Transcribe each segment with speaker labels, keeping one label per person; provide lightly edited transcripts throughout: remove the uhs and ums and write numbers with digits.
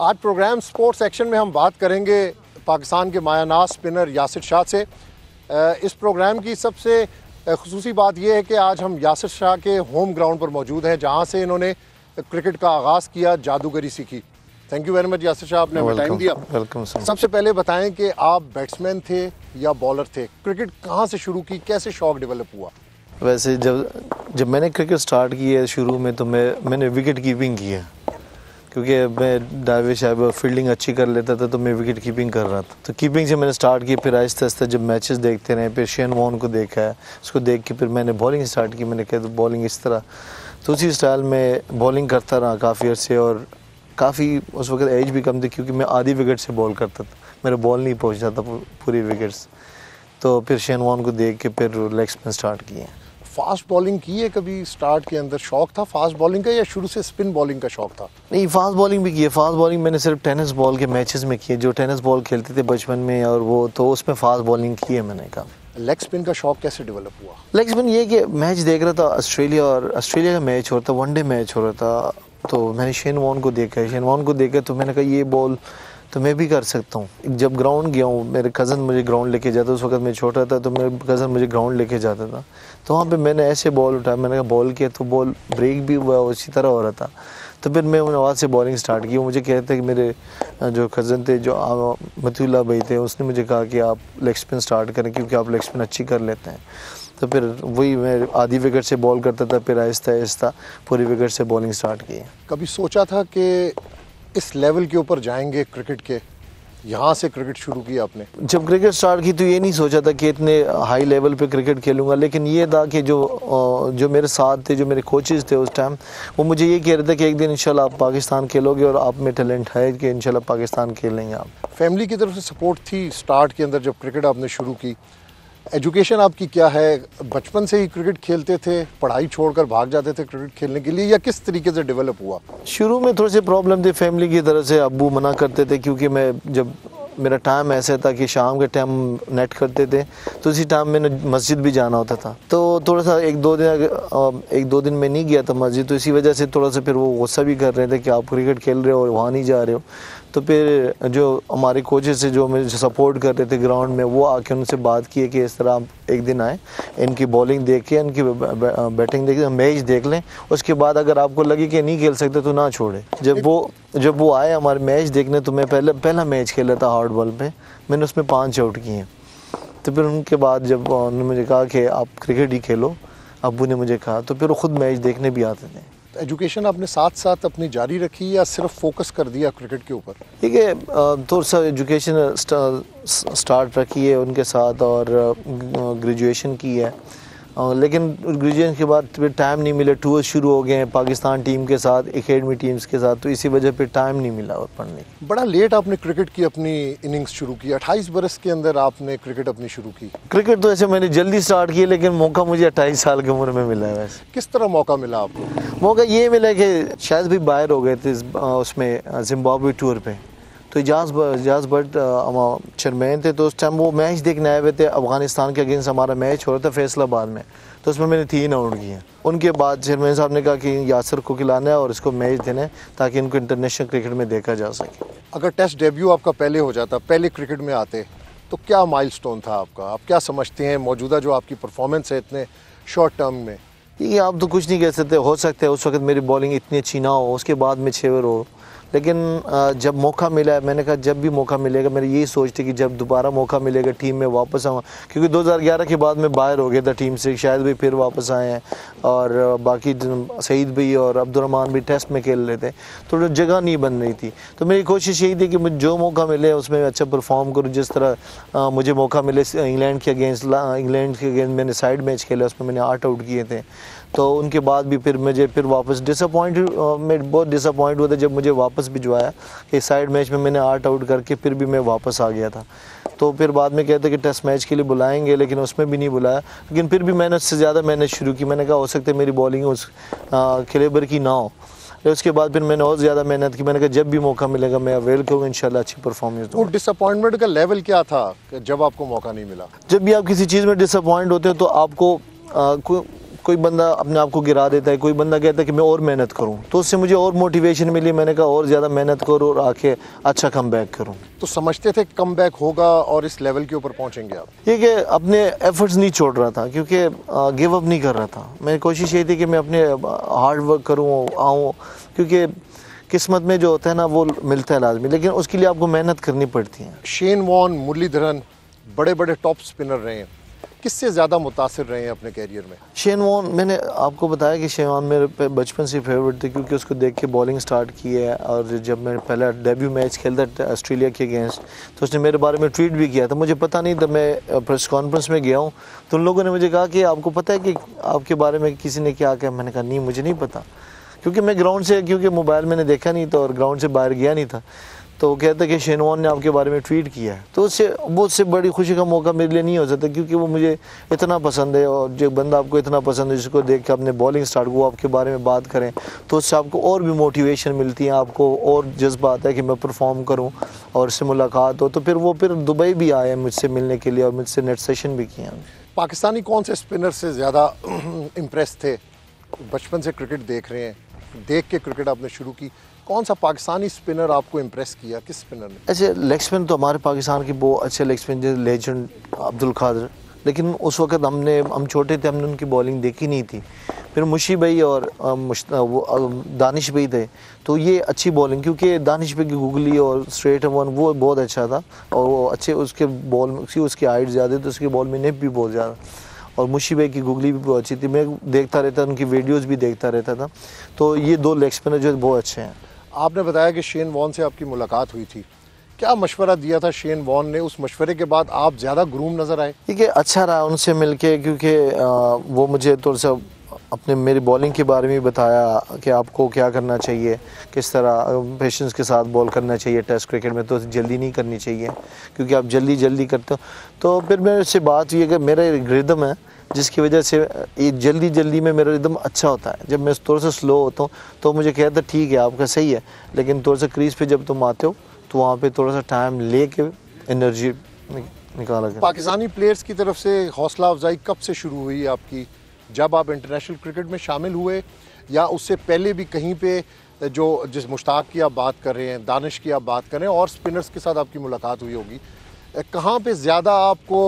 Speaker 1: आज programme sports action में हम बात करेंगे पाकिस्तान के मायानाज स्पिनर यासिर शाह से। इस प्रोग्राम की सबसे खुसूसी बात यह है कि आज हम यासिर शाह के होम ग्राउंड पर मौजूद हैं, जहां से इन्होंने क्रिकेट का आगाज़ किया, जादूगरी सीखी। Thank you very much Yasir Shah, आपने हमें टाइम दिया।
Speaker 2: Welcome sir.
Speaker 1: सबसे पहले बताएं कि आप बैट्समैन थे या बॉलर थे? क्रिकेट कहाँ से शुरू की, कैसे शौक डेवलप हुआ?
Speaker 2: वैसे जब मैंने क्रिकेट स्टार्ट की है शुरू में, तो मैंने विकेट कीपिंग की है, क्योंकि मैं डाइवे शाइव फील्डिंग अच्छी कर लेता था, तो मैं विकेट कीपिंग कर रहा था। तो कीपिंग से मैंने स्टार्ट की, फिर आहिस्ता आहिस्ता जब मैचेस देखते रहे, फिर शेन वॉर्न को देखा है, उसको देख के फिर मैंने बॉलिंग स्टार्ट की। मैंने कहा तो बॉलिंग इस तरह, तो उसी स्टाइल में बॉलिंग करता रहा काफ़ी अर्से। और काफ़ी उस वक्त एज भी कम थी, क्योंकि मैं आधी विकेट से बॉल करता था, मेरा बॉल नहीं पहुँचता था पूरी विकेट्स। तो फिर शेन वॉर्न को देख के फिर लेग स्पिन स्टार्ट किए।
Speaker 1: फास्ट बॉलिंग की है कभी? स्टार्ट के अंदर शौक था फास्ट बॉलिंग का या शुरू से स्पिन बॉलिंग का शौक था?
Speaker 2: नहीं, फास्ट बॉलिंग भी की है। फास्ट बॉलिंग मैंने सिर्फ टेनिस बॉल के मैचेस में की है, जो टेनिस बॉल खेलते थे बचपन में, और वो तो उसमें फास्ट बॉलिंग की है मैंने। कहा
Speaker 1: लेग स्पिन का शौक कैसे डेवलप हुआ?
Speaker 2: लेग स्पिन ये कि मैच देख रहा था ऑस्ट्रेलिया का मैच हो रहा था, वनडे मैच हो रहा था, तो मैंने शेन वॉर्न को देखा तो मैंने कहा ये बॉल तो मैं भी कर सकता हूँ। जब ग्राउंड गया हूँ, मेरे कज़न मुझे ग्राउंड लेके जाता, उस वक्त मैं छोटा था, तो मेरे कज़न मुझे ग्राउंड लेके जाता था, तो वहाँ पे मैंने ऐसे बॉल उठाया, मैंने कहा बॉल किया तो बॉल ब्रेक भी हुआ, उसी तरह हो रहा था। तो फिर मैं उन आवाज़ से बॉलिंग स्टार्ट की। मुझे कहते हैं कि मेरे जो कज़न थे, जो मतुल्ला भाई थे, उसने मुझे कहा कि आप लेग स्पिन स्टार्ट करें, क्योंकि आप लेग स्पिन अच्छी कर लेते हैं। तो फिर वही मैं आधी विकेट से बॉल करता था, फिर आहिस्ता आहिस्ता पूरी विकेट से बॉलिंग स्टार्ट की।
Speaker 1: कभी सोचा था कि इस लेवल के ऊपर जाएंगे क्रिकेट के? यहाँ से क्रिकेट शुरू किया आपने?
Speaker 2: जब क्रिकेट स्टार्ट की तो ये नहीं सोचा था कि इतने हाई लेवल पे क्रिकेट खेलूंगा, लेकिन ये था कि जो मेरे साथ थे, जो मेरे कोचेज़ थे उस टाइम, वो मुझे ये कह रहे थे कि एक दिन इंशाल्लाह आप पाकिस्तान खेलोगे, और आप में टैलेंट है कि इंशाल्लाह पाकिस्तान खेलेंगे आप।
Speaker 1: फैमिली की तरफ से सपोर्ट थी स्टार्ट के अंदर जब क्रिकेट आपने शुरू की? एजुकेशन आपकी क्या है? बचपन से ही क्रिकेट खेलते थे, पढ़ाई छोड़कर भाग जाते थे क्रिकेट खेलने के लिए, या किस तरीके से डेवलप हुआ?
Speaker 2: शुरू में थोड़े से प्रॉब्लम थे फैमिली की तरफ से, अब्बू मना करते थे, क्योंकि मैं जब मेरा टाइम ऐसा था कि शाम के टाइम नेट करते थे, तो उसी टाइम मैंने मस्जिद भी जाना होता था, तो थोड़ा सा एक दो दिन में नहीं गया था मस्जिद, तो इसी वजह से थोड़ा सा फिर वो गुस्सा भी कर रहे थे कि आप क्रिकेट खेल रहे हो और वहाँ नहीं जा रहे हो। तो फिर जो हमारे कोचेस से जो मुझे सपोर्ट कर रहे थे ग्राउंड में, वो आके उनसे बात की कि इस तरह आप एक दिन आए, इनकी बॉलिंग देख के, इनकी बैटिंग देख के मैच देख लें, उसके बाद अगर आपको लगे कि नहीं खेल सकते तो ना छोड़े। जब वो आए हमारे मैच देखने, तो मैं पहला मैच खेला था हार्ड बॉल पे, मैंने उसमें 5 आउट किए। तो फिर उनके बाद जब उन्होंने मुझे कहा कि आप क्रिकेट ही खेलो, अब्बू ने मुझे कहा, तो फिर वो ख़ुद मैच देखने भी आते थे।
Speaker 1: एजुकेशन आपने साथ साथ अपनी जारी रखी या सिर्फ फोकस कर दिया क्रिकेट के ऊपर?
Speaker 2: ठीक है, थोड़ा सा एजुकेशन स्टार्ट रखी है उनके साथ, और ग्रेजुएशन की है, लेकिन ग्रेजुएशन के बाद फिर टाइम नहीं मिला। टूर शुरू हो गए हैं पाकिस्तान टीम के साथ, एकेडमी टीम्स के साथ, तो इसी वजह पे टाइम नहीं मिला और पढ़ने की।
Speaker 1: बड़ा लेट आपने क्रिकेट की अपनी इनिंग्स शुरू की, 28 बरस के अंदर आपने क्रिकेट अपनी शुरू की।
Speaker 2: क्रिकेट तो ऐसे मैंने जल्दी स्टार्ट किया, लेकिन मौका मुझे 28 साल की उम्र में मिला है। वैसे
Speaker 1: किस तरह मौका मिला आपको?
Speaker 2: मौका ये मिला कि शायद भी बाहर हो गए थे उसमें जिम्बाब्वे टूर पे, तो इजाज़ भट्ट चेयरमैन थे, तो उस टाइम वो मैच देखने आए हुए थे अफ़गानिस्तान के अगेंस्ट, हमारा मैच हो रहा था फैसलाबाद में, तो उसमें मैंने 3 आउट किए। उनके बाद चेयरमैन साहब ने कहा कि यासिर को खिलाना है और इसको मैच देना है, ताकि इनको इंटरनेशनल क्रिकेट में देखा जा सके।
Speaker 1: अगर टेस्ट डेब्यू आपका पहले हो जाता, पहले क्रिकेट में आते, तो क्या माइलस्टोन था आपका? आप क्या समझते हैं मौजूदा जो आपकी परफॉर्मेंस है इतने शॉर्ट टर्म में?
Speaker 2: ये आप तो कुछ नहीं कह सकते, हो सकता है उस वक्त मेरी बॉलिंग इतनी अच्छी ना हो, उसके बाद में 6 ओवर हो, लेकिन जब मौका मिला, मैंने कहा जब भी मौका मिलेगा, मेरी यही सोच थी कि जब दोबारा मौका मिलेगा टीम में वापस आऊँ, क्योंकि 2011 के बाद मैं बाहर हो गया था टीम से, शायद भी फिर वापस आए हैं, और बाकी सईद भाई और अब्दुर्रहमान भी टेस्ट में खेल रहे थे, तो जगह नहीं बन रही थी। तो मेरी कोशिश यही थी कि मुझे जो मौका मिले उसमें अच्छा परफॉर्म करूँ, जिस तरह मुझे मौका मिले इंग्लैंड के अगेंस्ट मैंने साइड मैच खेला, उसमें मैंने 8 आउट किए थे। तो उनके बाद भी फिर मुझे वापस मैं बहुत डिसअपॉइंट हुआ था जब मुझे वापस भिजवाया कि साइड मैच में मैंने 8 आउट करके फिर भी मैं वापस आ गया था। तो फिर बाद में कहते कि टेस्ट मैच के लिए बुलाएंगे, लेकिन उसमें भी नहीं बुलाया, लेकिन फिर भी मैंने उससे ज़्यादा मेहनत शुरू की। मैंने कहा हो सकता है मेरी बॉलिंग उस कैलिबर की ना हो, उसके बाद फिर मैंने और ज़्यादा मेहनत की। मैंने कहा जब भी मौका मिलेगा मैं अवेल करूँ, इंशाल्लाह अच्छी परफॉर्मेंस दूँ।
Speaker 1: वो डिसअपॉइंटमेंट का लेवल क्या था जब आपको मौका नहीं मिला?
Speaker 2: जब भी आप किसी चीज़ में डिसअपॉइंट होते हो तो आपको कोई बंदा अपने आप को गिरा देता है, कोई बंदा कहता है कि मैं और मेहनत करूं, तो उससे मुझे और मोटिवेशन मिली। मैंने कहा और ज़्यादा मेहनत करूं और आके अच्छा कमबैक करूं।
Speaker 1: तो समझते थे कमबैक होगा और इस लेवल के ऊपर पहुंचेंगे आप?
Speaker 2: ये कि अपने एफर्ट्स नहीं छोड़ रहा था, क्योंकि गिव अप नहीं कर रहा था। मेरी कोशिश ये थी कि मैं अपने हार्ड वर्क करूँ, आऊँ, क्योंकि किस्मत में जो होता है ना वो मिलता है लाजमी, लेकिन उसके लिए आपको मेहनत करनी पड़ती है।
Speaker 1: शेन वॉन, मुरलीधरन बड़े बड़े टॉप स्पिनर रहे हैं, किससे ज़्यादा मुतासिर रहे हैं अपने कैरियर में?
Speaker 2: शेन वॉन, मैंने आपको बताया कि शेन वॉन मेरे बचपन से फेवरेट थे, क्योंकि उसको देख के बॉलिंग स्टार्ट की है। और जब मैं पहला डेब्यू मैच खेलता था ऑस्ट्रेलिया के अगेंस्ट, तो उसने मेरे बारे में ट्वीट भी किया था। मुझे पता नहीं था, मैं प्रेस कॉन्फ्रेंस में गया हूँ तो उन लोगों ने मुझे कहा कि आपको पता है कि आपके बारे में किसी ने क्या कहा? मैंने कहा नहीं, मुझे नहीं पता, क्योंकि मैं ग्राउंड से, क्योंकि मोबाइल मैंने देखा नहीं था और ग्राउंड से बाहर गया नहीं था। तो वो कहता कि शेन वॉन ने आपके बारे में ट्वीट किया है, तो उससे बड़ी खुशी का मौका मेरे लिए नहीं हो सकता, क्योंकि वो मुझे इतना पसंद है। और जो बंदा आपको इतना पसंद है, जिसको देख के अपने बॉलिंग स्टार्ट, वो आपके बारे में बात करें, तो उससे आपको और भी मोटिवेशन मिलती है, आपको और जज्बा आता है कि मैं परफॉर्म करूं और उससे मुलाकात हो। तो फिर दुबई भी आए मुझसे मिलने के लिए और मुझसे नेट सेशन भी किया।
Speaker 1: पाकिस्तानी कौन से स्पिनर से ज़्यादा इम्प्रेस थे? बचपन से क्रिकेट देख रहे हैं, देख के क्रिकेट आपने शुरू की, कौन सा पाकिस्तानी स्पिनर आपको इम्प्रेस किया? किस स्पिनर ने?
Speaker 2: ऐसे लेग स्पिन तो हमारे पाकिस्तान के बहुत अच्छे लेग स्पिन, जैसे लेजेंड अब्दुल कादिर, लेकिन उस वक्त हम छोटे थे, हमने उनकी बॉलिंग देखी नहीं थी। फिर मुशी भाई और दानिश भाई थे, तो ये अच्छी बॉलिंग, क्योंकि दानिश भाई की गुगली और स्ट्रेट वन वो बहुत अच्छा था, और वो अच्छे उसके बॉल, उसकी हाइट ज़्यादा तो उसकी बॉल में निप भी बहुत ज़्यादा, और मुशी भाई की गुगली भी बहुत अच्छी थी। मैं देखता रहता, उनकी वीडियोज़ भी देखता रहता था। तो ये दो लेग स्पिनर जो बहुत अच्छे हैं।
Speaker 1: आपने बताया कि शेन वॉन से आपकी मुलाकात हुई थी, क्या मशवरा दिया था शेन वॉन ने? उस मशवरे के बाद आप ज़्यादा ग्रूम नज़र आए?
Speaker 2: ठीक है, अच्छा रहा उनसे मिलके, क्योंकि वो मुझे थोड़ा सा अपने मेरी बॉलिंग के बारे में बताया कि आपको क्या करना चाहिए, किस तरह पेशेंस के साथ बॉल करना चाहिए। टेस्ट क्रिकेट में तो जल्दी नहीं करनी चाहिए, क्योंकि आप जल्दी करते हो। तो फिर मेरे से बात हुई कि मेरा रिदम है, जिसकी वजह से ये जल्दी में मेरा रिदम अच्छा होता है। जब मैं थोड़ा सा स्लो होता हूँ तो मुझे कहता ठीक है आपका सही है, लेकिन थोड़ा सा क्रीज पे जब तुम आते हो तो वहाँ पे थोड़ा सा टाइम ले के एनर्जी निकाला कर।
Speaker 1: पाकिस्तानी प्लेयर्स की तरफ से हौसला अफजाई कब से शुरू हुई आपकी? जब आप इंटरनेशनल क्रिकेट में शामिल हुए, या उससे पहले भी कहीं पे, जो जिस मुश्ताक की आप बात कर रहे हैं, दानिश की आप बात कर रहे हैं, और स्पिनर्स के साथ आपकी मुलाकात हुई होगी, कहाँ पे ज़्यादा आपको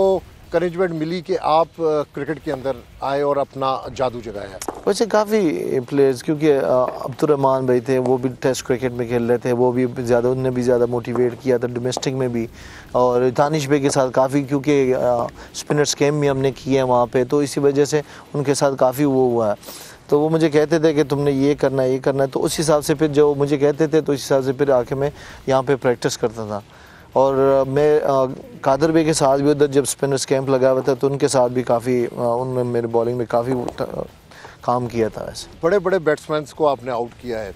Speaker 1: करेजमेंट मिली कि आप क्रिकेट के अंदर आए और अपना जादू जगाया?
Speaker 2: वैसे काफ़ी प्लेयर्स, क्योंकि अब्दुर्रहमान भाई थे, वो भी टेस्ट क्रिकेट में खेल रहे थे, वो भी ज़्यादा, उनने भी ज़्यादा मोटिवेट किया था डोमेस्टिक में भी। और दानिश भाई के साथ काफ़ी, क्योंकि स्पिनर्स गेम भी हमने किए हैं वहाँ पे, तो इसी वजह से उनके साथ काफ़ी वो हुआ है। तो वो मुझे कहते थे कि तुमने ये करना है, तो उस हिसाब से फिर जो मुझे कहते थे, तो उस हिसाब से फिर आके मैं यहाँ पर प्रैक्टिस करता था। और मैं कादर भाई के साथ भी उधर जब स्पिनर्स कैंप लगा हुआ था, तो उनके साथ भी काफ़ी उन्होंने मेरी बॉलिंग में काफ़ी काम किया था। ऐसे
Speaker 1: बड़े बड़े बैट्समैन को आपने आउट किया है,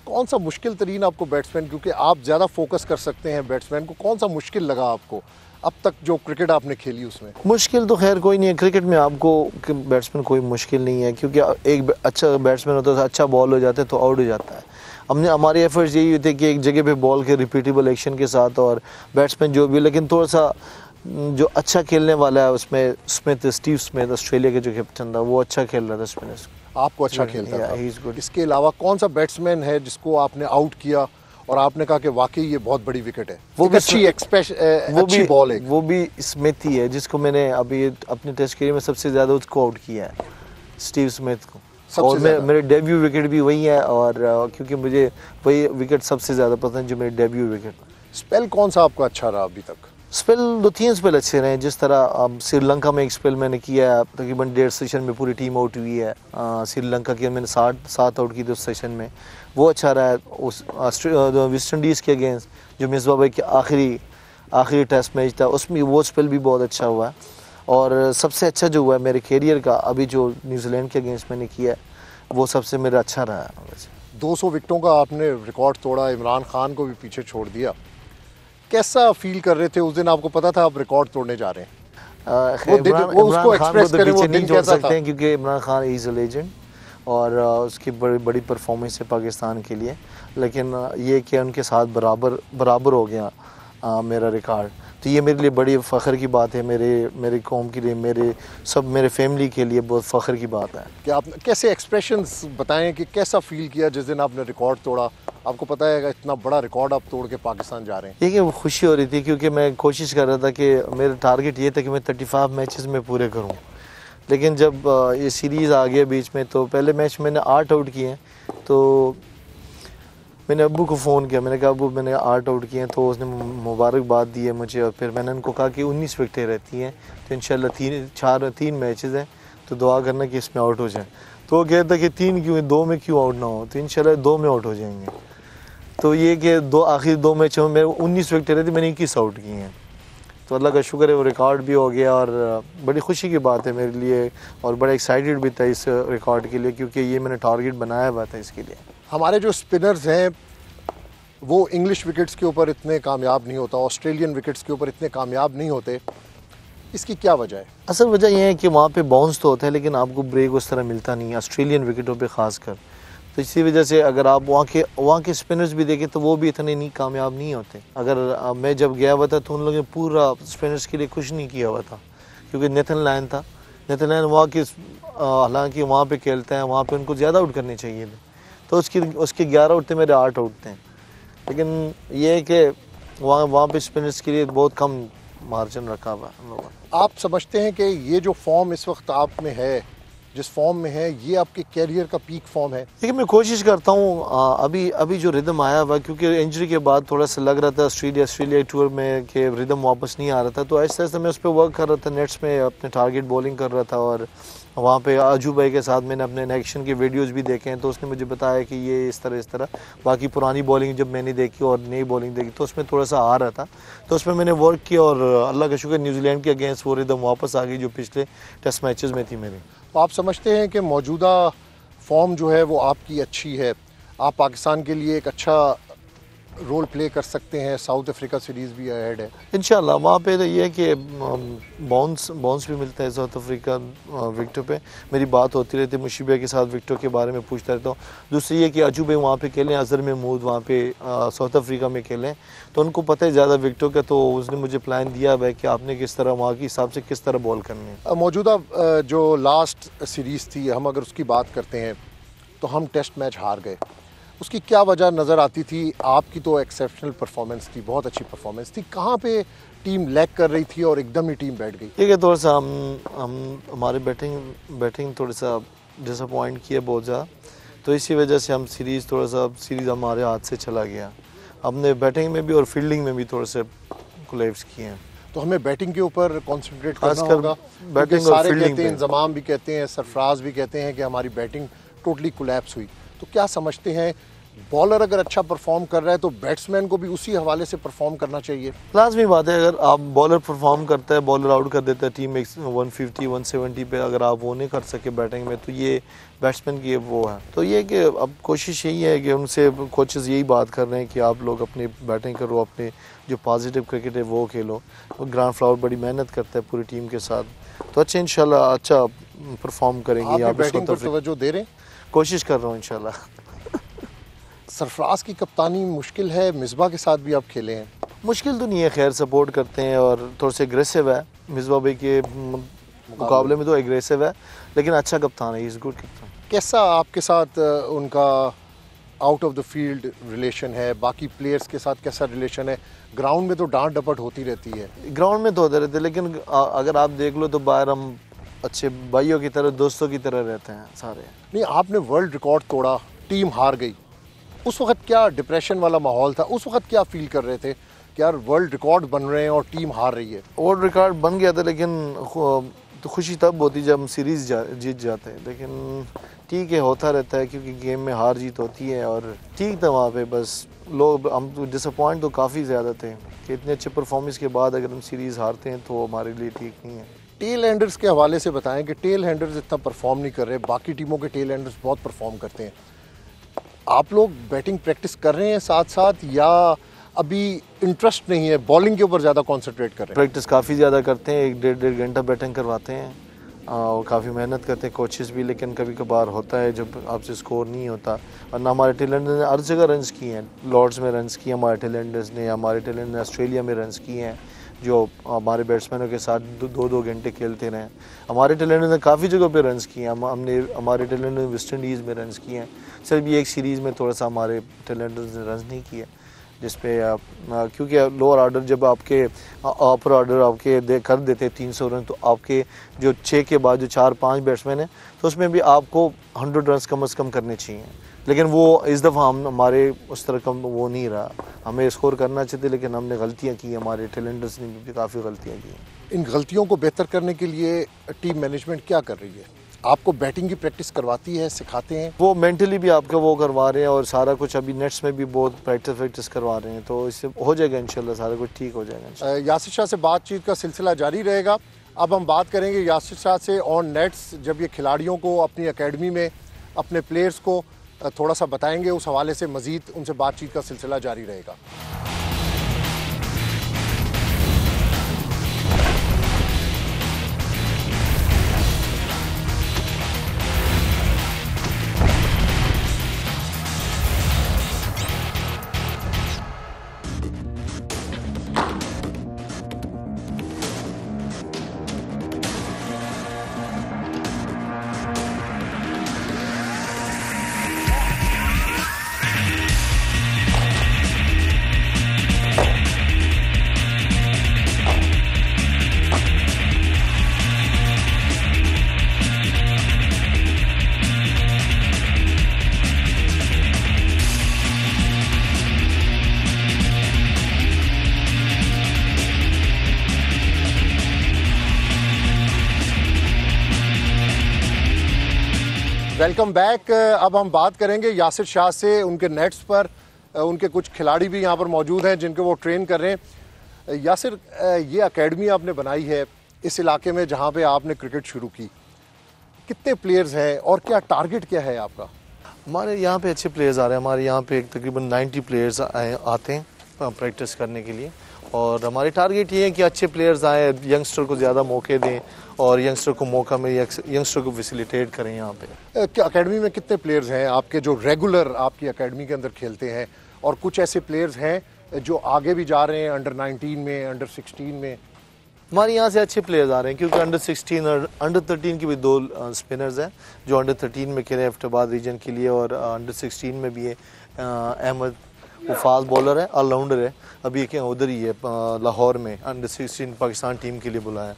Speaker 1: कौन सा मुश्किल तरीन आपको बैट्समैन, क्योंकि आप ज़्यादा फोकस कर सकते हैं बैट्समैन को, कौन सा मुश्किल लगा आपको अब तक जो क्रिकेट आपने खेली उसमें?
Speaker 2: मुश्किल तो खैर कोई नहीं है क्रिकेट में, आपको बैट्समैन कोई मुश्किल नहीं है, क्योंकि एक अच्छा बैट्समैन होता है, अच्छा बॉल हो जाता है तो आउट हो जाता है। हमारी एफर्ट्स यही होती है कि एक जगह पे बॉल के रिपीटेबल एक्शन के साथ, और बैट्समैन जो भी, लेकिन थोड़ा सा जो अच्छा खेलने वाला है उसमें स्टीव स्मिथ, ऑस्ट्रेलिया के जो कैप्टन था, वो अच्छा खेल रहा था स्पिनर्स।
Speaker 1: आपको अच्छा खेलता था। इसके अलावा कौन सा बैट्समैन है जिसको आपने आउट किया और आपने कहा कि वाकई ये बहुत बड़ी विकेट है? वो भी अच्छी बॉल है।
Speaker 2: वो भी स्मिथ ही है, जिसको मैंने अभी अपने टेस्ट कैरियर में सबसे ज़्यादा उसको आउट किया है, स्टीव स्मिथ को। और मेरे डेब्यू विकेट भी वही है, और क्योंकि मुझे वही विकेट सबसे ज़्यादा पसंद जो मेरे डेब्यू विकेट।
Speaker 1: स्पेल कौन सा आपका अच्छा रहा अभी तक?
Speaker 2: स्पेल 2-3 स्पेल अच्छे रहे, जिस तरह श्रीलंका में एक स्पेल मैंने किया है, तकरीबन 1.5 सेशन में पूरी टीम आउट हुई है। श्रीलंका की मैंने 7 आउट की थी उस सेशन में, वो अच्छा रहा है। उस वेस्ट इंडीज़ के अगेंस्ट जो मिसबा भाई के आखिरी टेस्ट मैच था, उसमें वो स्पेल भी बहुत अच्छा हुआ है। और सबसे अच्छा जो हुआ है मेरे कैरियर का अभी, जो न्यूजीलैंड के अगेंस्ट मैंने किया है, वो सबसे मेरा अच्छा रहा है।
Speaker 1: 200 विकेटों का आपने रिकॉर्ड तोड़ा, इमरान खान को भी पीछे छोड़ दिया, कैसा फील कर रहे थे उस दिन? आपको पता था आप रिकॉर्ड तोड़ने जा रहे हैं? वो उसको एक्सप्रेस करें, वो दिन कैसा था?
Speaker 2: क्योंकि Imran Khan is a legend, और उसकी बड़ी परफॉर्मेंस है पाकिस्तान के लिए, लेकिन ये कि उनके साथ बराबर हो गया मेरा रिकॉर्ड, तो ये मेरे लिए बड़ी फ़ख्र की बात है, मेरे कौम के लिए, मेरे फैमिली के लिए बहुत फ़ख्र की बात है।
Speaker 1: कि आप कैसे एक्सप्रेशंस बताएं कि कैसा फील किया जिस दिन आपने रिकॉर्ड तोड़ा? आपको पता है इतना बड़ा रिकॉर्ड आप तोड़ के पाकिस्तान जा रहे हैं।
Speaker 2: देखिए वो खुशी हो रही थी क्योंकि मैं कोशिश कर रहा था कि मेरा टारगेट ये था कि मैं 35 मैचेस में पूरे करूं। लेकिन जब ये सीरीज़ आ गया बीच में, तो पहले मैच मैंने 8 आउट किए, तो मैंने अब्बू को फ़ोन किया, मैंने कहा अब्बू मैंने 8 आउट किए हैं, तो उसने मुबारकबाद दी है मुझे। और फिर मैंने उनको कहा कि 19 विकेटें रहती हैं, तो इंशाल्लाह 3 मैचेस हैं, तो दुआ करना कि इसमें आउट हो जाए। तो वो कहता कि 3 क्यों, 2 में क्यों आउट ना हो, तो इंशाल्लाह 2 में आउट हो जाएंगे। तो ये कि आखिर 2 मैचों में मेरे 19 विकेटें रहती, मैंने 21 आउट किए हैं। तो अल्लाह का शुक्र है वो रिकॉर्ड भी हो गया, और बड़ी खुशी की बात है मेरे लिए, और बड़ा एक्साइटेड भी था इस रिकॉर्ड के लिए, क्योंकि ये मैंने टारगेट बनाया हुआ था इसके लिए।
Speaker 1: हमारे जो स्पिनर्स हैं वो इंग्लिश विकेट्स के ऊपर इतने कामयाब नहीं होता, ऑस्ट्रेलियन विकेट्स के ऊपर इतने कामयाब नहीं होते, इसकी क्या वजह है?
Speaker 2: असल वजह यह है कि वहाँ पे बाउंस तो होता है, लेकिन आपको ब्रेक उस तरह मिलता नहीं है ऑस्ट्रेलियन विकेटों पे ख़ासकर। तो इसी वजह से अगर आप वहाँ के स्पिनर्स भी देखें तो वो भी इतने नहीं कामयाब नहीं होते। अगर मैं जब गया हुआ था तो उन लोगों ने पूरा स्पिनर्स के लिए कुछ नहीं किया हुआ था, क्योंकि नेथन लायन था। नेथन लायन वहाँ के हालांकि वहाँ पे खेलते हैं, वहाँ पे उनको ज़्यादा आउट करने चाहिए थे, तो उसके 11 आउट थे, मेरे 8 आउट थे। लेकिन ये है कि वहाँ पे स्पिनर्स के लिए बहुत कम मार्जिन रखा हुआ हम लोगों ने।
Speaker 1: आप समझते हैं कि ये जो फॉर्म इस वक्त आप में है, जिस फॉर्म में है, ये आपके कैरियर का पीक फॉर्म है?
Speaker 2: देखिए मैं कोशिश करता हूँ, अभी जो रिदम आया हुआ, क्योंकि इंजरी के बाद थोड़ा सा लग रहा था ऑस्ट्रेलिया टूर में कि रिदम वापस नहीं आ रहा था, तो ऐसे ऐसे मैं उस पर वर्क कर रहा था, नेट्स में अपने टारगेट बॉलिंग कर रहा था। और वहाँ पे आजू भाई के साथ मैंने अपने एक्शन के वीडियोस भी देखे हैं, तो उसने मुझे बताया कि ये इस तरह। बाकी पुरानी बॉलिंग जब मैंने देखी और नई बॉलिंग देखी तो उसमें थोड़ा सा आ रहा था, तो उसमें मैंने वर्क किया, और अल्लाह का शुक्र न्यूजीलैंड के अगेंस्ट वो रिदम वापस आ गई जो पिछले टेस्ट मैचेस में थी मेरी।
Speaker 1: तो आप समझते हैं कि मौजूदा फॉर्म जो है वो आपकी अच्छी है, आप पाकिस्तान के लिए एक अच्छा रोल प्ले कर सकते हैं? साउथ अफ्रीका सीरीज़ भी अहेड है
Speaker 2: इंशाल्लाह। वहाँ पे तो ये है कि बाउंस भी मिलता है साउथ अफ्रीका विकेटों पे। मेरी बात होती रहती है, मुशीबिया के साथ विकेटों के बारे में पूछता रहता हूँ। दूसरी ये कि अजू भाई वहाँ पे खेलें, अजहर महमूद वहाँ पे साउथ अफ्रीका में खेलें, तो उनको पता है ज़्यादा विकेटों का, तो उसने मुझे प्लान दिया है कि आपने किस तरह वहाँ के हिसाब से किस तरह बॉल करनी है।
Speaker 1: मौजूदा जो लास्ट सीरीज़ थी, हम अगर उसकी बात करते हैं तो हम टेस्ट मैच हार गए, उसकी क्या वजह नज़र आती थी? आपकी तो एक्सेप्शनल परफॉर्मेंस थी, बहुत अच्छी परफॉर्मेंस थी, कहाँ पे टीम लैग कर रही थी और एकदम ही टीम बैठ गई?
Speaker 2: ठीक है, थोड़ा सा हम हमारे बैटिंग थोड़ा सा डिसअपॉइंट किया बहुत ज़्यादा, तो इसी वजह से सीरीज़ हमारे हाथ से चला गया। हमने बैटिंग में भी और फील्डिंग में भी थोड़े से कोलैप्स किए हैं।
Speaker 1: तो हमें बैटिंग के ऊपर कंसंट्रेट करना
Speaker 2: खासकर
Speaker 1: होगा।
Speaker 2: बैटिंग
Speaker 1: सारे
Speaker 2: और फील्डिंग
Speaker 1: कहते हैं,
Speaker 2: पे।
Speaker 1: इंजमाम भी कहते हैं, सरफराज भी कहते हैं कि हमारी बैटिंग टोटली कोलैप्स हुई। तो क्या समझते हैं, बॉलर अगर अच्छा परफॉर्म कर रहा है तो बैट्समैन को भी उसी हवाले से परफॉर्म करना चाहिए?
Speaker 2: लाजमी बात है, अगर आप बॉलर परफॉर्म करता है, बॉलर आउट कर देता है टीम 150-170 पे, अगर आप वो नहीं कर सके बैटिंग में, तो ये बैट्समैन की वो है। तो ये कि अब कोशिश यही है कि उनसे कोचेज़ यही बात कर रहे हैं कि आप लोग अपनी बैटिंग करो, अपने जो पॉजिटिव क्रिकेट है वो खेलो। ग्रांट फ्लावर बड़ी मेहनत करता है पूरी टीम के साथ, तो अच्छा इंशाल्लाह अच्छा परफॉर्म करेंगे।
Speaker 1: आप बैटिंग पर तवज्जो दे रहे हैं?
Speaker 2: कोशिश कर रहा हूँ इंशाल्लाह।
Speaker 1: सरफराज की कप्तानी मुश्किल है, मिसबा के साथ भी आप खेले हैं।
Speaker 2: मुश्किल तो नहीं है, खैर सपोर्ट करते हैं और थोड़े से एग्रेसिव है, मिसबा भाई के मुकाबले में तो एग्रेसिव है, लेकिन अच्छा कप्तान है, इज़ गुड कप्तान।
Speaker 1: कैसा आपके साथ उनका out of the field relation है, बाकी प्लेयर्स के साथ कैसा रिलेशन है? ग्राउंड में तो डांट डपट होती रहती है।
Speaker 2: ग्राउंड में तो होते रहते, लेकिन अगर आप देख लो तो बाहर हम अच्छे भाइयों की तरह, दोस्तों की तरह रहते हैं सारे।
Speaker 1: नहीं, आपने वर्ल्ड रिकॉर्ड तोड़ा, टीम हार गई, उस वक्त क्या डिप्रेशन वाला माहौल था? उस वक्त क्या फील कर रहे थे कि यार वर्ल्ड रिकॉर्ड बन रहे हैं और टीम हार रही है?
Speaker 2: वर्ल्ड रिकॉर्ड बन गया था, लेकिन तो खुशी तब होती जब हम सीरीज़ जीत जाते हैं, लेकिन ठीक है, होता रहता है क्योंकि गेम में हार जीत होती है। और ठीक था वहाँ पे, बस लोग हम तो डिसअपॉइंट तो काफ़ी ज़्यादा थे कि इतने अच्छे परफॉर्मेंस के बाद अगर हम सीरीज़ हारते हैं तो हमारे लिए ठीक नहीं है।
Speaker 1: टेल हैंडर्स के हवाले से बताएं कि टेल हैंडर्स इतना परफॉर्म नहीं कर रहे, बाकी टीमों के टेल हैंडर्स बहुत परफॉर्म करते हैं। आप लोग बैटिंग प्रैक्टिस कर रहे हैं साथ साथ, या अभी इंटरेस्ट नहीं है, बॉलिंग के ऊपर ज़्यादा कॉन्सेंट्रेट कर रहे हैं?
Speaker 2: प्रैक्टिस काफ़ी ज़्यादा करते हैं, 1-1.5 घंटा बैटिंग करवाते हैं और काफ़ी मेहनत करते हैं कोचेस भी, लेकिन कभी कभार होता है जब आपसे स्कोर नहीं होता। और ना हमारे टेलेंडर्स ने हर जगह रन्स किए हैं, लॉर्ड्स में रन्स किए हमारे टेलेंडर्स ने, हमारे टेलेंडर्स ने ऑस्ट्रेलिया में रन्स किए हैं, जो हमारे बैट्समैनों के साथ 2-2 घंटे खेलते रहे। हमारे टैलेंट ने काफ़ी जगह पे रन्स किए हैं, हमने हमारे टैलेंट ने वेस्ट इंडीज़ में रन्स किए हैं। सिर्फ ये एक सीरीज़ में थोड़ा सा हमारे टैलेंट ने रन्स नहीं किए, जिस पे क्योंकि लोअर ऑर्डर जब आपके अपर ऑर्डर आपके कर देते हैं 300 रन, तो आपके जो 6 के बाद जो 4-5 बैट्समैन हैं तो उसमें भी आपको 100 रन कम से कम करने चाहिए। लेकिन वो इस दफ़ा हमारे उस तरह कम वो नहीं रहा, हमें स्कोर करना चाहिए लेकिन हमने गलतियाँ की, हमारे टैलेंटर्स ने भी काफ़ी गलतियाँ की।
Speaker 1: इन गलतियों को बेहतर करने के लिए टीम मैनेजमेंट क्या कर रही है? आपको बैटिंग की प्रैक्टिस करवाती है, सिखाते हैं?
Speaker 2: वो मेंटली भी आपका वो करवा रहे हैं और सारा कुछ अभी नेट्स में भी बहुत प्रैक्टिस करवा रहे हैं, तो इससे हो जाएगा इंशाल्लाह, सारा कुछ ठीक हो जाएगा।
Speaker 1: यासिर शाह से बातचीत का सिलसिला जारी रहेगा। अब हम बात करेंगे यासिर शाह से ऑन नेट्स, जब ये खिलाड़ियों को अपनी एकेडमी में अपने प्लेयर्स को थोड़ा सा बताएंगे, उस हवाले से मज़ीद उनसे बातचीत का सिलसिला जारी रहेगा। Welcome back. अब हम बात करेंगे यासिर शाह से, उनके नेट्स पर उनके कुछ खिलाड़ी भी यहाँ पर मौजूद हैं जिनको वो ट्रेन कर रहे हैं। यासिर, ये एकेडमी आपने बनाई है इस इलाके में जहाँ पे आपने क्रिकेट शुरू की, कितने प्लेयर्स हैं और क्या टारगेट क्या है आपका?
Speaker 2: हमारे यहाँ पे अच्छे प्लेयर्स आ रहे हैं, हमारे यहाँ पे तकरीबन 90 प्लेयर्स आते हैं प्रैक्टिस करने के लिए, और हमारे टारगेट ये है कि अच्छे प्लेयर्स आए, यंगस्टर को ज़्यादा मौके दें और यंगस्टर को मौका मिले, यंगस्टर को फैसिलिटेट करें यहाँ पे।
Speaker 1: क्या एकेडमी में कितने प्लेयर्स हैं आपके जो रेगुलर आपकी एकेडमी के अंदर खेलते हैं, और कुछ ऐसे प्लेयर्स हैं जो आगे भी जा रहे हैं अंडर 19 में, अंडर 16 में?
Speaker 2: हमारे यहाँ से अच्छे प्लेयर्स आ रहे हैं क्योंकि अंडर 16 और अंडर 13 की भी 2 स्पिनर्स हैं जो अंडर 13 में खेले एबटाबाद रीजन के लिए, और अंडर 16 में भी है अहमद, वो फास्ट बॉलर है, ऑलराउंडर है, अभी क्या उधर ही है लाहौर में अंडर 16 पाकिस्तान टीम के लिए बुलाया।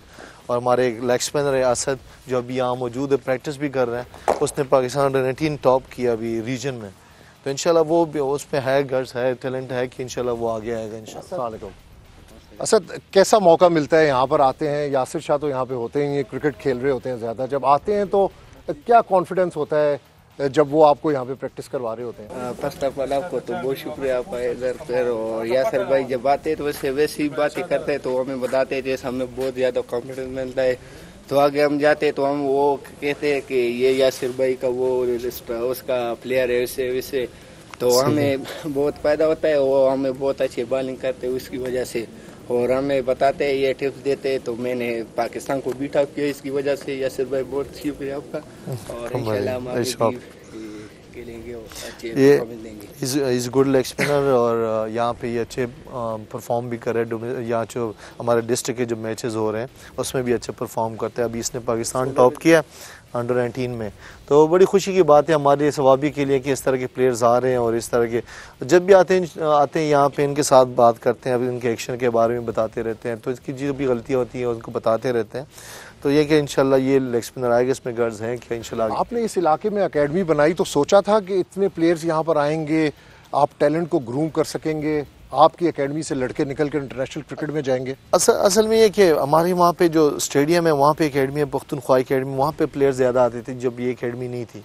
Speaker 2: और हमारे एक लेग स्पिनर है असद जो अभी यहाँ मौजूद है, प्रैक्टिस भी कर रहे हैं, उसने पाकिस्तान अंडर 19 टॉप किया अभी रीजन में, तो इंशाल्लाह वो भी उसमें है, गर्स है, टैलेंट है कि इंशाल्लाह वो आगे आएगा इंशाल्लाह।
Speaker 1: असद, कैसा मौका मिलता है यहाँ पर आते हैं? यासिर शाह तो यहाँ पे होते हैं, ये क्रिकेट खेल रहे होते हैं ज़्यादा, जब आते हैं तो क्या कॉन्फिडेंस होता है जब वो आपको यहाँ पे प्रैक्टिस करवा रहे होते हैं?
Speaker 3: फर्स्ट ऑफ ऑल आपको तो बहुत शुक्रिया आपका इधर पर, और यासिर भाई जब आते हैं तो वैसी बातें करते हैं तो हमें बताते हैं, जैसे हमें बहुत ज़्यादा कॉन्फिडेंस मिलता है, तो आगे हम जाते हैं तो हम वो कहते हैं कि ये यासिर भाई का वो उसका प्लेयर है, वैसे वैसे, तो हमें बहुत फ़ायदा होता है, वो हमें बहुत अच्छी बॉलिंग करते हैं उसकी वजह से, और हमें बताते हैं, ये टिप्स देते हैं, तो मैंने पाकिस्तान को बीट आउट किया इसकी वजह से। यासिर भाई बहुत शुक्रिया आपका, और इंशाल्लाह हम आगे खेलेंगे और अच्छे परफॉर्मेंस देंगे।
Speaker 2: इज़ गुड लेग स्पिनर, और यहाँ पे ये अच्छे परफॉर्म भी कर रहे हैं, यहाँ जो हमारे डिस्ट्रिक्ट के जो मैचेस हो रहे हैं उसमें भी अच्छे परफॉर्म करते हैं। अभी इसने पाकिस्तान टॉप किया अंडर 19 में, तो बड़ी खुशी की बात है हमारे सवाबी के लिए कि इस तरह के प्लेयर्स आ रहे हैं, और इस तरह के जब भी आते हैं यहाँ पे इनके साथ बात करते हैं, अभी इनके एक्शन के बारे में बताते रहते हैं, तो इसकी जो भी गलतियाँ होती हैं उनको बताते रहते हैं, तो ये कि इंशाल्लाह ये लेग स्पिनर आएगा, इसमें गर्ज हैं कि इंशाल्लाह।
Speaker 1: आपने इस इलाके में एकेडमी बनाई तो सोचा था कि इतने प्लेयर्स यहाँ पर आएंगे, आप टैलेंट को ग्रूम कर सकेंगे, आपकी एकेडमी से लड़के निकल कर इंटरनेशनल क्रिकेट में जाएंगे?
Speaker 2: असल में ये कि हमारे वहाँ पे जो स्टेडियम है वहाँ पे एकेडमी है, पख्तूनख्वा एकेडमी, वहाँ पे प्लेयर्स ज़्यादा आते थे जब ये एकेडमी नहीं थी,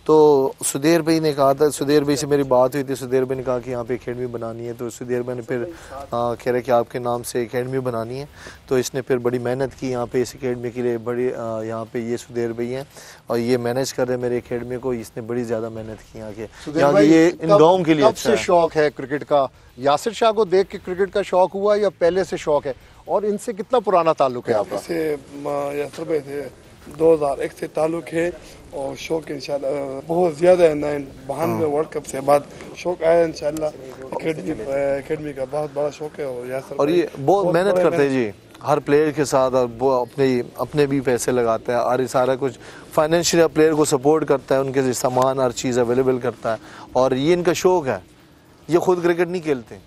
Speaker 2: तो सुधीर भाई ने कहा था, सुधीर भाई से मेरी बात हुई थी, सुधीर भाई ने कहा कि यहाँ पे एकेडमी बनानी है, तो सुधीर भाई ने फिर कह रहे कि आपके नाम से एकेडमी बनानी है, तो इसने फिर बड़ी मेहनत की यहाँ पे इस एकेडमी के लिए, बड़ी यहाँ पे ये सुधीर भाई हैं और ये मैनेज कर रहे हैं मेरे एकेडमी को, इसने बड़ी ज़्यादा मेहनत की यहाँ के ये इन गाँव के लिए।
Speaker 1: अच्छा, शौक है क्रिकेट का? यासिर शाह को देख के क्रिकेट का शौक हुआ या पहले से शौक है, और इनसे कितना पुराना ताल्लुक है आपका?
Speaker 4: यासिर भाई थे 2001 से ताल्लुक़ है और शौक़ इंशाल्लाह बहुत ज़्यादा है। 92 वर्ल्ड कप से बाद शौक़ आया इंशाल्लाह। एकेडमी का बहुत बड़ा शौक़ है और यासर
Speaker 2: और ये बहुत मेहनत करते हैं जी हर प्लेयर के साथ, और वो अपने भी पैसे लगाते हैं और ये सारा कुछ फाइनेंशियल प्लेयर को सपोर्ट करता है, उनके सामान हर चीज़ अवेलेबल करता है। और ये इनका शौक़ है, ये खुद क्रिकेट नहीं खेलते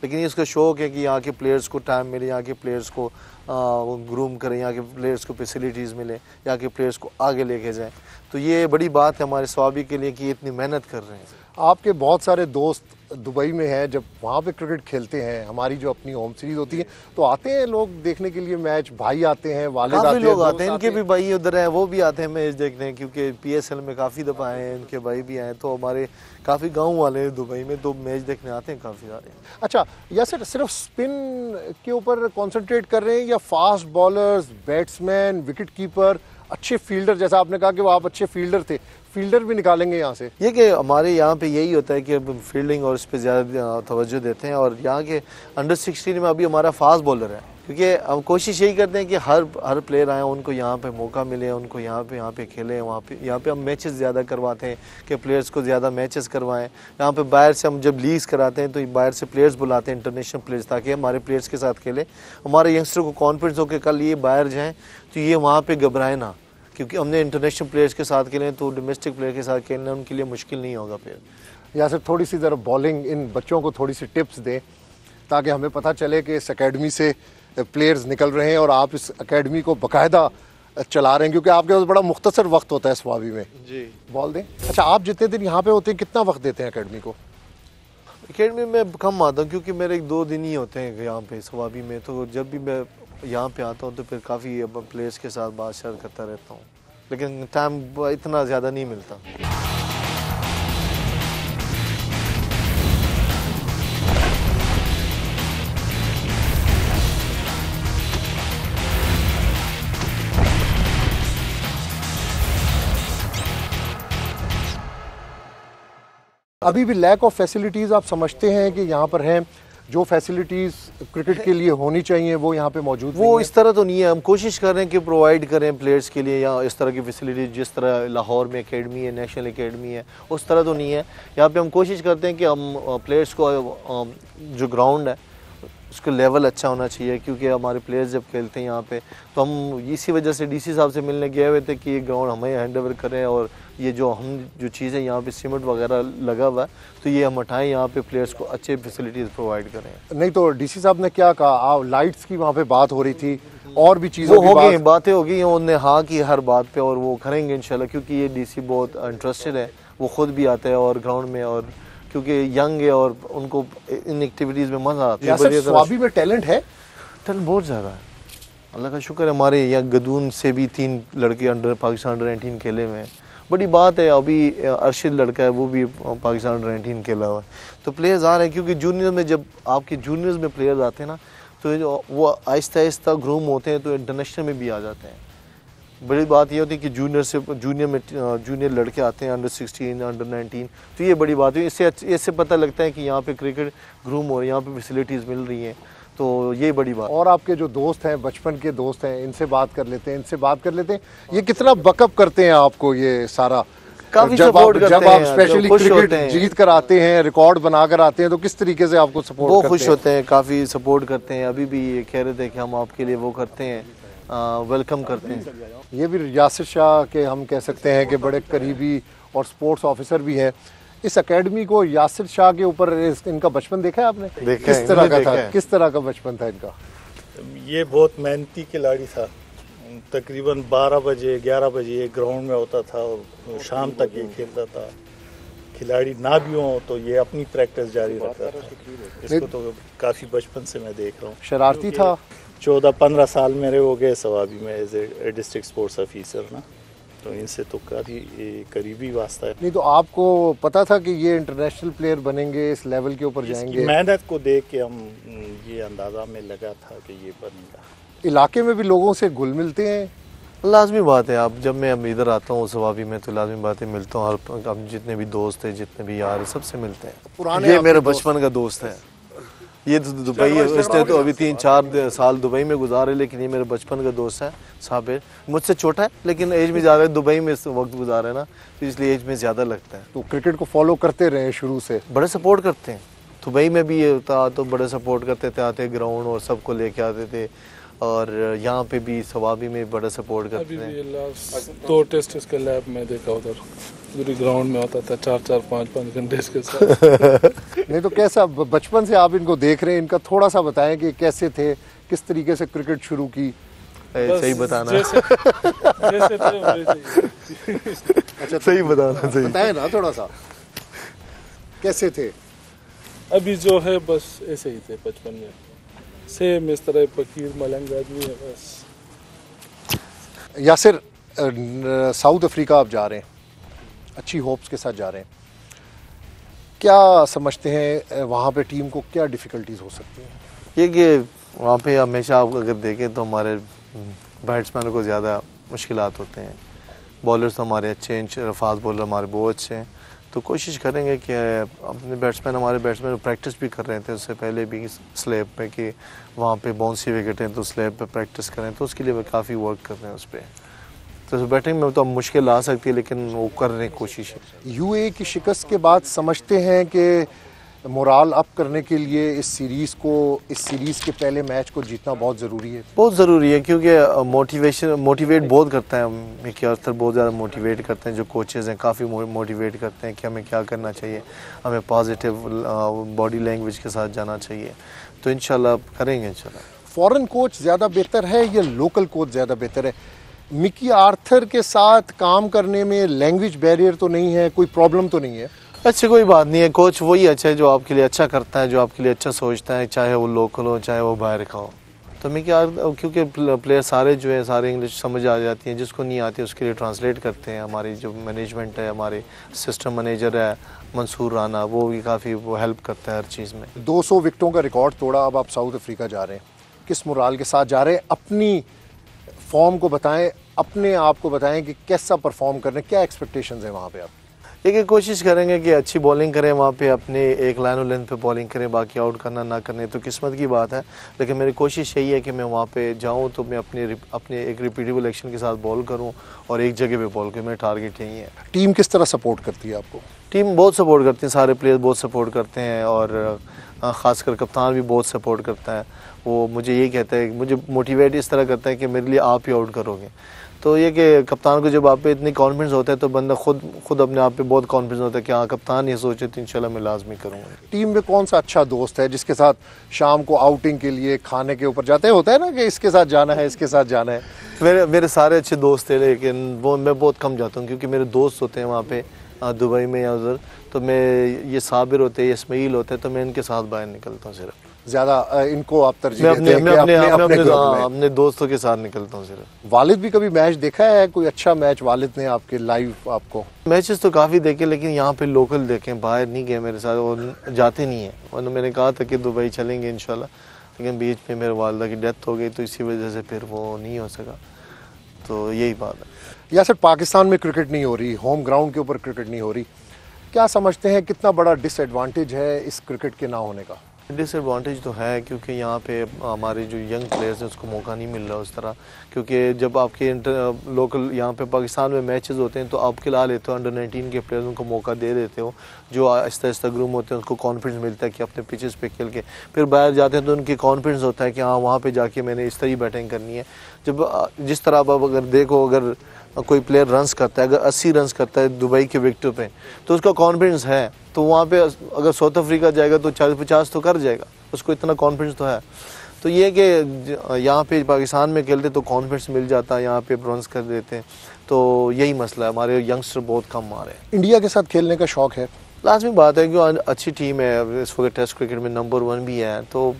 Speaker 2: लेकिन इसका शौक़ है कि यहाँ के प्लेयर्स को टाइम मिले, यहाँ के प्लेयर्स को ग्रूम करें, यहाँ के प्लेयर्स को फैसिलिटीज़ मिले, यहाँ के प्लेयर्स को आगे लेके जाएं। तो ये बड़ी बात है हमारे स्वाबी के लिए कि ये इतनी मेहनत कर रहे हैं।
Speaker 1: आपके बहुत सारे दोस्त दुबई में हैं, जब वहाँ पे क्रिकेट खेलते हैं, हमारी जो अपनी होम सीरीज़ होती है, तो आते हैं लोग देखने के लिए मैच, भाई आते हैं, वालिद आते हैं,
Speaker 2: लोग आते हैं, इनके भी भाई उधर हैं, वो भी आते हैं मैच देखने, क्योंकि PSL में काफ़ी दफ़ा आए हैं, इनके भाई भी आए, तो हमारे काफ़ी गाँव वाले हैं दुबई में, तो मैच देखने आते हैं काफ़ी सारे।
Speaker 1: अच्छा, या सर सिर्फ स्पिन के ऊपर कॉन्सेंट्रेट कर रहे हैं या fast bowlers, batsman, wicket keeper, अच्छे फील्डर, जैसा आपने कहा कि वो आप अच्छे फील्डर थे, फील्डर भी निकालेंगे यहाँ से?
Speaker 2: ये कि हमारे यहाँ पे यही होता है कि फील्डिंग और इस पे ज़्यादा तवज्जो देते हैं, और यहाँ के अंडर 16 में अभी हमारा फास्ट बॉलर है, क्योंकि हम कोशिश यही करते हैं कि हर प्लेयर आए, उनको यहाँ पे मौका मिले, उनको यहाँ पे खेलें। यहाँ पे हम मैचेस ज़्यादा करवाते हैं कि प्लेयर्स को ज़्यादा मैचेस करवाएं। यहाँ पे बाहर से हम जब लीग्स कराते हैं तो बाहर से प्लेयर्स बुलाते हैं, इंटरनेशनल प्लेयर्स, ताकि हमारे प्लेयर्स के साथ खेलें। हमारे यंगस्टर को कॉन्फिडेंस हो कि कल ये बाहर जाएँ तो ये वहाँ पर घबराए ना, क्योंकि हमने इंटरनेशनल प्लेयर्स के साथ खेलें तो डोमेस्टिक प्लेयर के साथ खेलना उनके लिए मुश्किल नहीं होगा। फिर
Speaker 1: या सर थोड़ी सी ज़रा बॉलिंग इन बच्चों को थोड़ी सी टिप्स दें, ताकि हमें पता चले कि इस एकेडमी से प्लेयर्स निकल रहे हैं और आप इस एकेडमी को बाकायदा चला रहे हैं, क्योंकि आपके पास बड़ा मुख्तसर वक्त होता है स्वाबी में।
Speaker 2: जी
Speaker 1: बॉल दें। अच्छा, आप जितने दिन यहाँ पे होते हैं कितना वक्त देते हैं एकेडमी को?
Speaker 2: एकेडमी में कम आता हूँ, क्योंकि मेरे 2 दिन ही होते हैं यहाँ पे स्वाबी में, तो जब भी मैं यहाँ पे आता हूँ तो फिर काफ़ी प्लेयर्स के साथ बातचीत करता रहता हूँ, लेकिन टाइम इतना ज़्यादा नहीं मिलता।
Speaker 1: अभी भी लैक ऑफ फैसिलिटीज़ आप समझते हैं कि यहाँ पर हैं, जो फैसिलिटीज़ क्रिकेट के लिए होनी चाहिए वो यहाँ पे मौजूद नहीं है?
Speaker 2: वो इस तरह तो नहीं है। हम कोशिश कर रहे हैं कि प्रोवाइड करें प्लेयर्स के लिए या इस तरह की फैसिलिटीज़, जिस तरह लाहौर में एकेडमी है, नेशनल एकेडमी है, उस तरह तो नहीं है। यहाँ पे हम कोशिश करते हैं कि हम प्लेयर्स को जो ग्राउंड है उसका लेवल अच्छा होना चाहिए, क्योंकि हमारे प्लेयर्स जब खेलते हैं यहाँ पे, तो हम इसी वजह से DC साहब से मिलने गए हुए थे कि ये ग्राउंड हमें हैंड ओवर करें, और ये जो चीज़ें यहाँ पे सीमेंट वगैरह लगा हुआ है तो ये हम हटाएं, यहाँ पे प्लेयर्स को अच्छे फैसिलिटीज़ प्रोवाइड करें।
Speaker 1: नहीं तो DC साहब ने क्या कहा? लाइट्स की वहाँ पे बात हो रही थी, और भी चीज़ें
Speaker 2: हो गई, बातें हो गई, उन्होंने हाँ की हर बात पे, और वो करेंगे इंशाल्लाह, क्योंकि ये DC बहुत इंटरेस्टेड है, वो खुद भी आते हैं और ग्राउंड में, और क्योंकि यंग है और उनको इन एक्टिविटीज़ में मज़ा आता है।
Speaker 1: स्वाबी में टैलेंट है?
Speaker 2: टैलेंट बहुत ज़्यादा है, अल्लाह का शुक्र है। हमारे यहाँ गदून से भी 3 लड़के पाकिस्तान अंडर 19 खेले हुए हैं, बड़ी बात है। अभी अरशद लड़का है, वो भी पाकिस्तान अंडर 19 खेला हुआ है, तो प्लेयर्स आ रहे हैं, क्योंकि जूनियर में जब आपके जूनियर्स में प्लेयर्स आते हैं ना, तो वो आहिस्ता आहिस्ता ग्रूम होते हैं, तो इंटरनेशनल में भी आ जाते हैं। बड़ी बात ये होती है कि जूनियर लड़के आते हैं अंडर 16, अंडर 19, तो ये बड़ी बात है। इससे पता लगता है कि यहाँ पे क्रिकेट ग्रूम हो रही है, यहाँ पे फैसिलिटीज़ मिल रही हैं, तो ये बड़ी बात।
Speaker 1: और आपके जो दोस्त हैं, बचपन के दोस्त हैं, इनसे बात कर लेते हैं, ये कितना बकअप करते हैं आपको? ये सारा
Speaker 2: काफी
Speaker 1: जब
Speaker 2: सपोर्ट करते हैं,
Speaker 1: जब आप स्पेशली क्रिकेट जीत कर आते हैं, रिकॉर्ड बना कर आते हैं, तो किस तरीके से आपको सपोर्ट करते हैं?
Speaker 2: वो खुश होते हैं, काफ़ी सपोर्ट करते हैं। अभी भी ये कह रहे थे कि हम आपके लिए वो करते हैं, वेलकम करते हैं।
Speaker 1: ये भी यासिर शाह के हम कह सकते हैं कि बड़े करीबी और स्पोर्ट्स ऑफिसर भी हैं। इस एकेडमी को यासिर शाह के ऊपर इनका बचपन देखा है आपने? किस तरह का था, किस तरह का बचपन था इनका?
Speaker 5: ये बहुत मेहनती खिलाड़ी था। तकरीबन 12 बजे 11 बजे ये ग्राउंड में होता था और शाम तक ये खेलता था। खिलाड़ी ना भी हो तो ये अपनी प्रैक्टिस जारी रखता था। इसको तो काफ़ी बचपन से मैं देख रहा हूँ।
Speaker 1: शरारती था?
Speaker 5: 14-15 साल मेरे हो गए सवाबी में as a district sports officer ना, तो इनसे तो काफ़ी करीबी वास्ता है।
Speaker 1: नहीं तो आपको पता था कि ये इंटरनेशनल प्लेयर बनेंगे, इस लेवल के ऊपर जाएंगे?
Speaker 5: मेहनत को देख के हम ये अंदाज़ा में लगा था कि ये बनेगा।
Speaker 1: इलाके में भी लोगों से घुल मिलते हैं?
Speaker 2: लाजमी बात है। आप जब मैं इधर आता हूँ सवाबी में तो लाजमी बात है, मिलता हूँ। अब जितने भी दोस्त हैं, जितने भी यार हैं, सबसे मिलते हैं।
Speaker 1: पुराने
Speaker 2: ये मेरे बचपन का दोस्त है। ये तो दुबई है, इसने तो अभी 3-4 साल दुबई में गुजारे, लेकिन ये मेरे बचपन का दोस्त है साबिर। मुझसे छोटा है लेकिन एज में ज़्यादा है, दुबई में इस वक्त गुजारा है ना, तो इसलिए एज में ज़्यादा लगता है।
Speaker 1: तो क्रिकेट को फॉलो करते रहे शुरू से?
Speaker 2: बड़े सपोर्ट करते हैं, दुबई में भी ये था तो बड़े सपोर्ट करते थे, आते ग्राउंड और सबको लेके आते थे, और यहाँ पे भी सवाबी में बड़ा सपोर्ट करते
Speaker 6: अभी
Speaker 2: हैं।
Speaker 6: भी लास्ट 2 टेस्ट इसके लैब में देखा, उधर पूरी ग्राउंड में होता था 4-4, 5-5 घंटे इसके साथ।
Speaker 1: नहीं तो कैसा बचपन से आप इनको देख रहे हैं, इनका थोड़ा सा बताएं कि कैसे थे, किस तरीके से क्रिकेट शुरू की?
Speaker 2: सही बताना,
Speaker 6: जैसे थे वैसे ही।
Speaker 1: अच्छा
Speaker 2: सही बताना, सही
Speaker 1: बताएं ना थोड़ा सा कैसे थे?
Speaker 6: अभी जो है बस ऐसे ही थे बचपन में, सेम इस तरह फकीर मलंग आदमी है बस।
Speaker 1: यासिर, साउथ अफ्रीका आप जा रहे हैं, अच्छी होप्स के साथ जा रहे हैं, क्या समझते हैं वहाँ पे टीम को क्या डिफ़िकल्टीज हो सकती हैं?
Speaker 2: ये कि वहाँ पे हमेशा आप अगर देखें तो हमारे बैट्समैन को ज़्यादा मुश्किलात होते हैं, बॉलर्स तो हमारे अच्छे हैं, फास्ट बॉलर हमारे बहुत अच्छे हैं, तो कोशिश करेंगे कि अपने बैट्समैन, हमारे बैट्समैन प्रैक्टिस भी कर रहे थे उससे पहले भी स्लैब पे, कि वहाँ पे बाउंसी विकेट हैं तो स्लैब पे प्रैक्टिस करें, तो उसके लिए वो काफ़ी वर्क कर रहे हैं उस पर। तो बैटिंग में तो मुश्किल आ सकती है लेकिन वो कर रहे हैं कोशिश है।
Speaker 1: यूएई की शिकस्त के बाद समझते हैं कि मोराल अप करने के लिए इस सीरीज़ के पहले मैच को जीतना बहुत ज़रूरी है?
Speaker 2: बहुत ज़रूरी है, क्योंकि मोटिवेट बहुत करता है मिकी आर्थर, बहुत ज़्यादा मोटिवेट करते हैं, जो कोचेज़ हैं काफ़ी मोटिवेट करते हैं कि हमें क्या करना चाहिए, हमें पॉजिटिव बॉडी लैंग्वेज के साथ जाना चाहिए, तो इंशाल्लाह करेंगे इंशाल्लाह।
Speaker 1: फॉरेन कोच ज़्यादा बेहतर है या लोकल कोच ज़्यादा बेहतर है? मिकी आर्थर के साथ काम करने में लैंग्वेज बैरियर तो नहीं है, कोई प्रॉब्लम तो नहीं है?
Speaker 2: अच्छा, कोई बात नहीं है, कोच वही अच्छा है जो आपके लिए अच्छा करता है, जो आपके लिए अच्छा सोचता है, चाहे वो लोकल हो चाहे वो बाहर का हो। तो मिकी आर्थर, क्योंकि प्लेयर सारे जो है सारे इंग्लिश समझ आ जाती हैं, जिसको नहीं आती उसके लिए ट्रांसलेट करते हैं। हमारी जो मैनेजमेंट है, हमारे सिस्टम मैनेजर है मंसूर राना, वो भी काफ़ी वो हेल्प करता है हर चीज़ में।
Speaker 1: 200 विकेटों का रिकॉर्ड तोड़ा, अब आप साउथ अफ्रीका जा रहे हैं, किस मोराल के साथ जा रहे हैं? अपनी फॉर्म को बताएं, अपने आप को बताएं कि कैसा परफॉर्म करने, क्या एक्सपेक्टेशंस हैं वहाँ पे आप?
Speaker 2: एक कोशिश करेंगे कि अच्छी बॉलिंग करें वहाँ पे, अपने एक लाइन और लेंथ पे बॉलिंग करें, बाकी आउट करना ना करने तो किस्मत की बात है, लेकिन मेरी कोशिश यही है कि मैं वहाँ पे जाऊँ तो मैं अपने एक रिपीटेबल एक्शन के साथ बॉल करूँ और एक जगह पे बॉल करूँ, मेरा टारगेट यही है।
Speaker 1: टीम किस तरह सपोर्ट करती है आपको?
Speaker 2: टीम बहुत सपोर्ट करती है, सारे प्लेयर बहुत सपोर्ट करते हैं, और ख़ासकर कप्तान भी बहुत सपोर्ट करता है। वो मुझे यही कहता है, मुझे मोटिवेट इस तरह करता है कि मेरे लिए आप ही आउट करोगे। तो ये कि कप्तान को जब आप पे इतनी कॉन्फिडेंस होता है तो बंदा खुद अपने आप पे बहुत कॉन्फिडेंस होता है कि हाँ कप्तान ये सोचे तो इंशाल्लाह मैं लाजमी करूँगा।
Speaker 1: टीम में कौन सा अच्छा दोस्त है जिसके साथ शाम को आउटिंग के लिए खाने के ऊपर जाते हैं? होता है ना कि इसके साथ जाना है, इसके साथ जाना है।
Speaker 2: मेरे सारे अच्छे दोस्त थे, लेकिन वो मैं बहुत कम जाता हूँ क्योंकि मेरे दोस्त होते हैं वहाँ पे दुबई में या उधर, तो मैं ये साबिर होते हैं, इस्माइल होते हैं, तो मैं इनके साथ बाहर निकलता हूँ। सिर्फ ज़्यादा इनको आप तरजीह देते हैं? मैं अपने दोस्तों के साथ निकलता हूँ सिर्फ।
Speaker 1: वालिद भी कभी मैच देखा है? कोई अच्छा मैच वालिद ने आपके लाइव आपको?
Speaker 2: मैचेस तो काफ़ी देखे, लेकिन यहाँ पे लोकल देखे, बाहर नहीं गए मेरे साथ, और जाते नहीं है। वरना मैंने कहा था कि दुबई चलेंगे इंशाल्लाह, लेकिन बीच में मेरे वालिदा की डेथ हो गई तो इसी वजह से फिर वो नहीं हो सका, तो यही बात है।
Speaker 1: या सर पाकिस्तान में क्रिकेट नहीं हो रही, होम ग्राउंड के ऊपर क्रिकेट नहीं हो रही, क्या समझते हैं कितना बड़ा डिसएडवांटेज है इस क्रिकेट के ना होने का?
Speaker 2: डिसएडवांटेज तो है, क्योंकि यहाँ पे हमारे जो यंग प्लेयर्स हैं उसको मौका नहीं मिल रहा उस तरह, क्योंकि जब आपके लोकल यहाँ पे पाकिस्तान में मैचेस होते हैं तो आप खिला लेते हो, अंडर 19 के प्लेयर्स उनको मौका दे देते हो, जो आहिस्ता आहिस्ता ग्रूम होते हैं, उनको कॉन्फिडेंस मिलता है कि अपने पिचेस पे खेल के फिर बाहर जाते हैं तो उनकी कॉन्फिडेंस होता है कि हाँ वहाँ पर जाके मैंने इस तरह बैटिंग करनी है। जब जिस तरह आप अगर देखो, अगर कोई प्लेयर रन्स करता है, अगर 80 रन्स करता है दुबई के विकेटों पे, तो उसका कॉन्फिडेंस है, तो वहाँ पे अगर साउथ अफ्रीका जाएगा तो 40-50 तो कर जाएगा, उसको इतना कॉन्फिडेंस तो है। तो ये कि यहाँ पे पाकिस्तान में खेलते तो कॉन्फिडेंस मिल जाता है, यहाँ पे रन्स कर देते हैं, तो यही मसला है, हमारे यंगस्टर बहुत कम आ रहे हैं।
Speaker 1: इंडिया के साथ खेलने का शौक़ है?
Speaker 2: लाजमी बात है कि अच्छी टीम है, इस वक्त टेस्ट क्रिकेट में नंबर 1 भी है, तो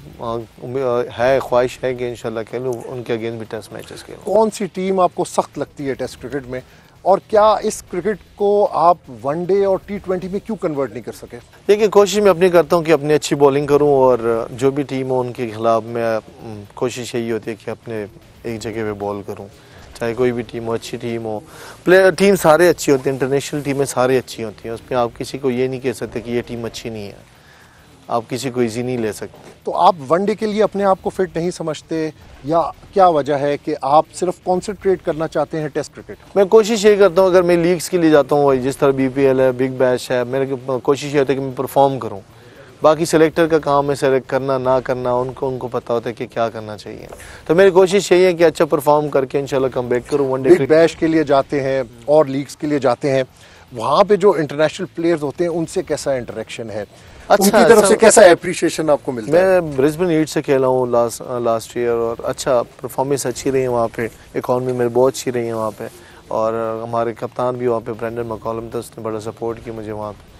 Speaker 2: है ख्वाहिश है कि इंशाल्लाह खेलूँ उनके अगेंस्ट भी टेस्ट मैचेस खेलूँ।
Speaker 1: कौन सी टीम आपको सख्त लगती है टेस्ट क्रिकेट में, और क्या इस क्रिकेट को आप वनडे और T20 में क्यों कन्वर्ट नहीं कर सके?
Speaker 2: देखिए, कोशिश मैं अपनी करता हूँ कि अपनी अच्छी बॉलिंग करूँ, और जो भी टीम हो उनके खिलाफ मैं कोशिश यही होती है कि अपने एक जगह पे बॉल करूँ, चाहे कोई भी टीम हो, अच्छी टीम हो, प्लेयर टीम सारे अच्छी होती हैं, इंटरनेशनल टीमें सारी अच्छी होती हैं, उसमें आप किसी को ये नहीं कह सकते कि ये टीम अच्छी नहीं है। आप किसी को इजी नहीं ले सकते।
Speaker 1: तो आप वनडे के लिए अपने आप को फिट नहीं समझते, या क्या वजह है कि आप सिर्फ कॉन्सेंट्रेट करना चाहते हैं टेस्ट क्रिकेट?
Speaker 2: मैं कोशिश यही करता हूँ, अगर मैं लीग्स के लिए जाता हूँ, जिस तरह BPL है, बिग बैश है, मेरे कोशिश ये होती है कि मैं परफॉर्म करूँ। बाकी सेलेक्टर का काम है सेलेक्ट करना ना करना, उनको पता होता है कि क्या करना चाहिए। तो मेरी कोशिश यही है कि अच्छा परफॉर्म करके इंशाल्लाह कम बैक करूँ। वनडे
Speaker 1: बिग बैश के लिए जाते हैं और लीग्स के लिए जाते हैं, वहाँ पे जो इंटरनेशनल प्लेयर्स होते हैं उनसे कैसा इंटरेक्शन है? उनकी तरफ से कैसा एप्रिशिएशन आपको मिलता है?
Speaker 2: मैं ब्रिस्बेन हीट से खेला हूँ लास्ट ईयर, और अच्छा परफॉर्मेंस अच्छी रही है वहाँ पे, इकॉनमी मेरी बहुत अच्छी रही है वहाँ पे, और हमारे कप्तान भी वहाँ पे ब्रेंडन मैकॉलम था, उसने बड़ा सपोर्ट किया मुझे वहाँ पे,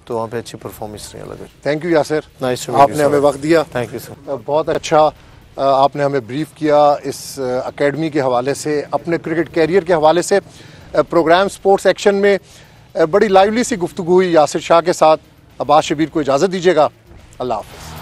Speaker 2: तो वहाँ पे अच्छी परफॉर्मेंस रही अलग।
Speaker 1: थैंक यू यासिर,
Speaker 2: नाइस,
Speaker 1: आपने हमें वक्त दिया।
Speaker 2: Thank you sir.
Speaker 1: बहुत अच्छा आपने हमें ब्रीफ किया इस एकेडमी के हवाले से, अपने क्रिकेट कैरियर के हवाले से। प्रोग्राम स्पोर्ट्स एक्शन में बड़ी लाइवली सी गुफ्तगू हुई यासिर शाह के साथ। अब्बास शबीर को इजाज़त दीजिएगा, अल्लाह हाफ़िज़।